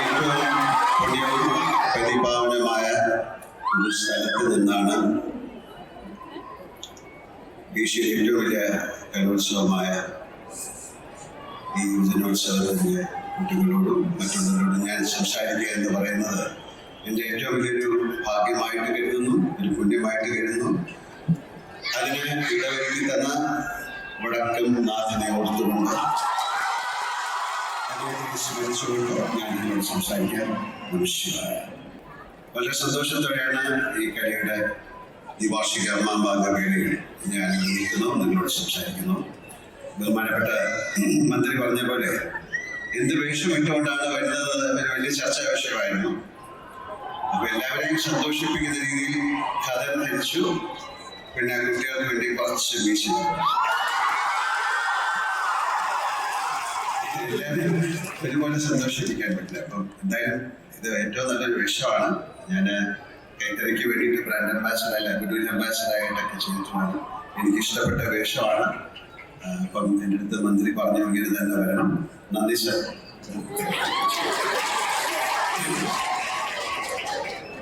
ഏറ്റവും പുണ്യവും പരിപാവനമായ ഒരു സ്ഥലത്ത് നിന്നാണ് ഏഷ്യയിലെ ഏറ്റവും വലിയ കലോത്സവമായ ഈ യുവജനോത്സവത്തിൻ്റെ കുട്ടികളോടും മറ്റുള്ളവരോടും ഞാൻ സംസാരിക്കുക എന്ന് പറയുന്നത് എൻ്റെ ഏറ്റവും വലിയൊരു ഭാഗ്യമായിട്ട് കരുതുന്നു, ഒരു പുണ്യമായിട്ട് കരുതുന്നു. അതിന് ഇടവരുത്തി തന്ന വടക്കും നാഥനെ ഓർത്തുകൊണ്ട് അദ്ദേഹത്തെ സ്മരിച്ചുകൊണ്ട് ഞാൻ നിങ്ങളോട് സംസാരിക്കാൻ നമസ്കാരം. വളരെ സന്തോഷത്തോടെയാണ് ഈ കളിയുടെ ഈ വാർഷിക മാമാങ്കവേളയിൽ ഞാൻ നിൽക്കുന്നു, നിങ്ങളോട് സംസാരിക്കുന്നു. ബഹുമാനപ്പെട്ട മന്ത്രി പറഞ്ഞ പോലെ എന്ത് വേഷം ഇട്ടുകൊണ്ടാണ് വരുന്നത് ഒരു വലിയ ചർച്ചാ വിഷയമായിരുന്നു. അപ്പൊ എല്ലാവരെയും സന്തോഷിപ്പിക്കുന്ന രീതിയിൽ കഥ ധരിച്ചു, പിന്നെ കുട്ടികൾക്ക് വേണ്ടി കുറച്ച് വീശി. എല്ലാവരും ഒരുപോലെ സന്തോഷിപ്പിക്കാൻ പറ്റില്ല. അപ്പം എന്തായാലും ഇത് ഏറ്റവും നല്ലൊരു വേഷമാണ്. ഞാൻ കൈത്തറിക്ക് വേണ്ടിയിട്ട് ബ്രാൻഡ് അംബാസിഡർ അല്ല, ഗുഡ്വിൽ അംബാസിഡറായിട്ടൊക്കെ ചെയ്തിട്ടുള്ളത്. എനിക്കിഷ്ടപ്പെട്ട വേഷമാണ്. അപ്പം എൻ്റെ അടുത്ത് മന്ത്രി പറഞ്ഞു ഇങ്ങനെ തന്നെ വരണം. നന്ദി സർ.